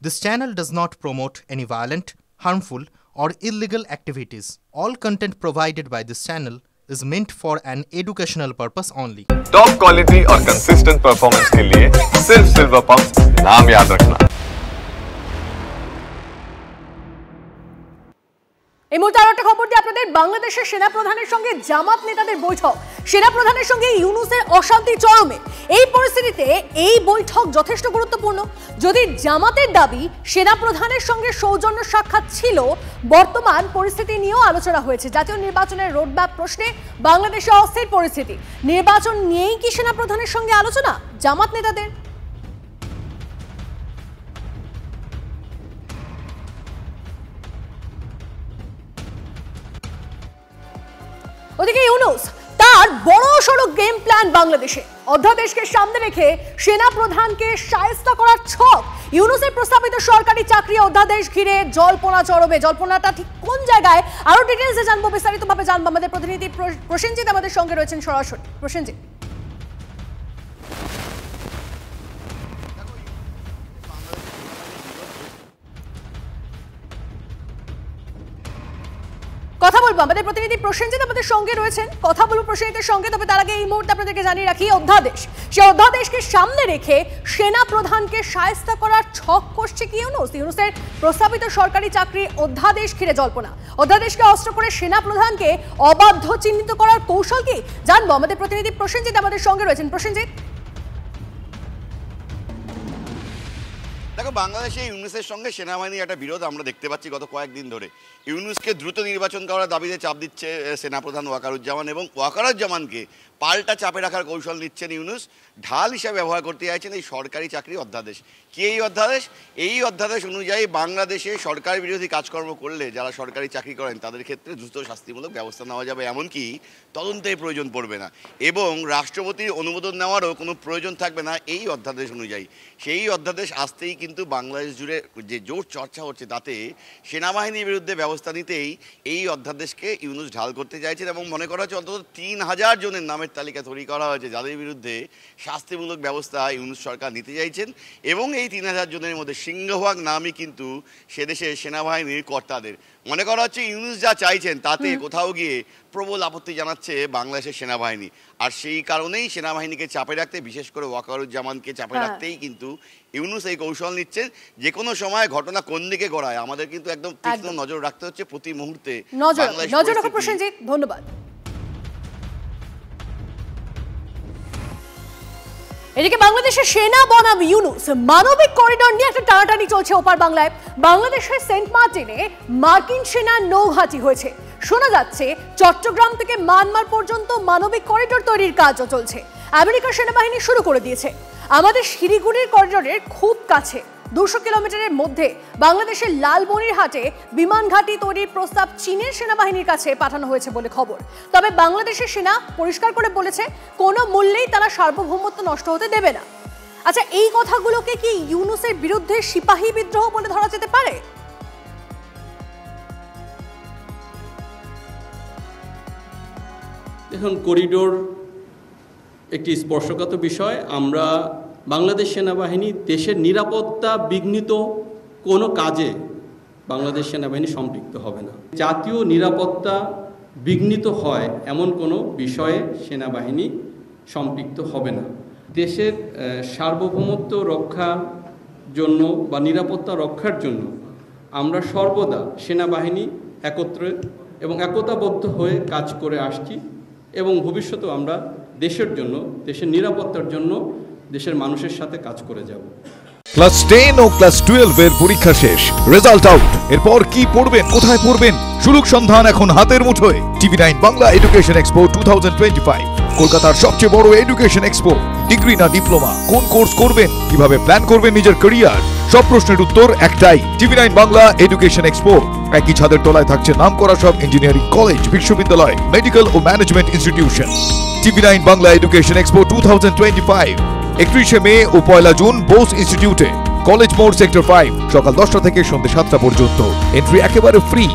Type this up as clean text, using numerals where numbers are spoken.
This channel does not promote any violent, harmful, or illegal activities. All content provided by this channel is meant for an educational purpose only. Top quality और consistent performance के लिए सिर्फ silver pumps नाम याद रखना। এই মুহূর্তে আরো একটা খবর দিই আপনাদের। বাংলাদেশের সেনাপ্রধানের সঙ্গে জামাত নেতাদের বৈঠক। সেনাপ্রধানের সঙ্গে ইউনূসের অশান্তি চরমে। এই পরিস্থিতিতে এই বৈঠক যথেষ্ট গুরুত্বপূর্ণ। যদি জামাতের দাবি সেনাপ্রধানের সঙ্গে সৌজন্য সাক্ষাৎ ছিল, বর্তমান পরিস্থিতি নিয়েও আলোচনা হয়েছে। জাতীয় নির্বাচনের রোডম্যাপ প্রশ্নে বাংলাদেশে অস্থির পরিস্থিতি। নির্বাচন নিয়েই কি সেনাপ্রধানের সঙ্গে আলোচনা জামাত নেতাদের? ওদিকে ইউনূস তার বড়সড় গেম প্ল্যান বাংলাদেশে। অধ্যাদেশকে সামনে রেখে সেনা প্রধানকে শায়েস্তা করার ছক। ইউনূসের প্রস্তাবিত সরকারি চাকরি অধ্যাদেশ ঘিরে জল্পনা চরমে। জল্পনাটা ঠিক কোন জায়গায় আরো ডিটেইলসে জানবো, বিস্তারিতভাবে জানবো। আমাদের প্রতিনিধি প্রসেনজিৎ আমাদের সঙ্গে রয়েছেন সরাসরি। প্রসেনজিৎ, কথা বলবো। আমাদের প্রতিনিধি প্রসেনজিৎ আমাদের সঙ্গে রয়েছেন, কথা বলবো প্রসেনজিতের সঙ্গে। তবে তার আগে এই মুহূর্তে আপনাদেরকে জানিয়ে রাখি, অধ্যাদেশ, সেই অধ্যাদেশকে সামনে রেখে সেনা প্রধানকে শায়েস্তা করার ছক কষছে কি ইউনূস? ইউনূসের প্রস্তাবিত সরকারি চাকরি অধ্যাদেশ ঘিরে জল্পনা। অধ্যাদেশকে অস্ত্র করে সেনা প্রধানকে অবাধ্য চিহ্নিত করার কৌশল কি জানবো। আমাদের প্রতিনিধি প্রসেনজিৎ আমাদের সঙ্গে রয়েছেন। প্রসেনজিৎ, দেখো, বাংলাদেশে ইউনূসের সঙ্গে সেনাবাহিনীর একটা বিরোধ আমরা দেখতে পাচ্ছি গত কয়েকদিন ধরে। ইউনূসকে দ্রুত নির্বাচন করার দাবিতে চাপ দিচ্ছে সেনাপ্রধান ওয়াকারুজ্জামান, এবং ওয়াকারুজ্জামানকে পাল্টা চাপে রাখার কৌশল নিচ্ছেন ইউনূস। ঢাল হিসাবে ব্যবহার করতে চাইছেন এই সরকারি চাকরি অধ্যাদেশ। কি এই অধ্যাদেশ? এই অধ্যাদেশ অনুযায়ী বাংলাদেশে সরকার বিরোধী কাজকর্ম করলে যারা সরকারি চাকরি করেন তাদের ক্ষেত্রে দ্রুত শাস্তিমূলক ব্যবস্থা নেওয়া যাবে, এমনকি তদন্তের প্রয়োজন পড়বে না, এবং রাষ্ট্রপতির অনুমোদন নেওয়ারও কোনো প্রয়োজন থাকবে না এই অধ্যাদেশ অনুযায়ী। সেই অধ্যাদেশ আসতেই কিন্তু বাংলাদেশ জুড়ে যে জোর চর্চা হচ্ছে, তাতে সেনাবাহিনীর বিরুদ্ধে ব্যবস্থা নিতেই এই অধ্যাদেশকে ইউনূস ঢাল করতে চাইছেন, এবং মনে করা হচ্ছে অন্তত 3000 জনের নামের তালিকা তৈরি করা হয়েছে যাদের বিরুদ্ধে শাস্তিমূলক ব্যবস্থা ইউনূস সরকার নিতে চাইছেন। এবং এই 3000 জনের মধ্যে সিংহভাগ নামই কিন্তু সেদেশের সেনাবাহিনীর কর্তাদের। মনে করা হচ্ছে ইউনূস যা চাইছেন তাতে কোথাও গিয়ে প্রবল আপত্তি জানাচ্ছে বাংলাদেশের সেনাবাহিনী। আর সেই কারণেই সেনাবাহিনীকে চাপে রাখতে, বিশেষ করে ওয়াকারুজ্জামানকে চাপে রাখতেই কিন্তু ইউনূস এই কৌশল নিচ্ছেন। যে কোনো সময় ঘটনা কোন দিকে গড়ায় আমাদের কিন্তু একদম তীক্ষ্ণ নজর রাখতে হচ্ছে প্রতি মুহূর্তে। নজর রাখা প্রসেনজিৎ, ধন্যবাদ। এদিকে বাংলাদেশের সেনা বনাম ইউনূস মানবিক করিডোর নিয়ে একটা টানাটানি চলছে ওপার বাংলায়। বাংলাদেশের সেন্ট মার্টিনে মার্কিন সেনা নৌঘাঁটি হয়েছে। শোনা যাচ্ছে চট্টগ্রাম থেকে মায়ানমার পর্যন্ত মানবিক করিডোর তৈরির কাজও চলছে। আমেরিকার সেনাবাহিনী শুরু করে দিয়েছে। আমাদের শিলিগুড়ির করিডোরের খুব কাছে 200 কিলোমিটারের মধ্যে বাংলাদেশের লালমনিরহাটে বিমান ঘাঁটি তৈরির প্রস্তাব চীনের সেনাবাহিনীর কাছে পাঠানো হয়েছে বলে খবর। তবে বাংলাদেশের সেনা পরিষ্কার করে বলেছে কোনো মূল্যেই তারা সার্বভৌমত্ব নষ্ট হতে দেবে না। আচ্ছা, এই কথাগুলোকে কি ইউনূসের বিরুদ্ধে সিপাহী বিদ্রোহ বলে ধরা যেতে পারে? দেখুন, করিডোর একটি স্পর্শকাতর বিষয়। আমরা বাংলাদেশ সেনাবাহিনী দেশের নিরাপত্তা বিঘ্নিত কোনো কাজে বাংলাদেশ সেনাবাহিনী সম্পৃক্ত হবে না। জাতীয় নিরাপত্তা বিঘ্নিত হয় এমন কোনো বিষয়ে সেনাবাহিনী সম্পৃক্ত হবে না। দেশের সার্বভৌমত্ব রক্ষার জন্য বা নিরাপত্তা রক্ষার জন্য আমরা সর্বদা সেনাবাহিনী একত্রে এবং একতাবদ্ধ হয়ে কাজ করে আসছি, এবং ভবিষ্যতেও আমরা দেশের জন্য, দেশের নিরাপত্তার জন্য দেশের মানুষের সাথে কাজ করে যাব। ক্লাস 10 ও ক্লাস 12 এর পরীক্ষা শেষ, রেজাল্ট আউট। এরপর কি পড়বেন, কোথায় পড়বেন, সুলুক সন্ধান এখন হাতের মুঠোয়। TV9 বাংলা এডুকেশন এক্সপো 2025, কলকাতার সবচেয়ে বড় এডুকেশন এক্সপো। ডিগ্রি না ডিপ্লোমা, কোন কোর্স করবেন, কিভাবে প্ল্যান করবেন নিজের ক্যারিয়ার, সব প্রশ্নের উত্তর একটাই। TV9 Bangla education expo. একই ছাদের তলায় থাকছে নামকরা সব ইঞ্জিনিয়ারিং কলেজ, বিশ্ববিদ্যালয়, মেডিকেল ও management institution. TV9 Bangla education expo 2025, 31শে মে ও 1 জুন বোস ইনস্টিটিউটে, কলেজ মোড়, সেক্টর 5, সকাল 10টা থেকে সন্ধ্যে 7টা পর্যন্ত। এন্ট্রি একেবারে ফ্রি।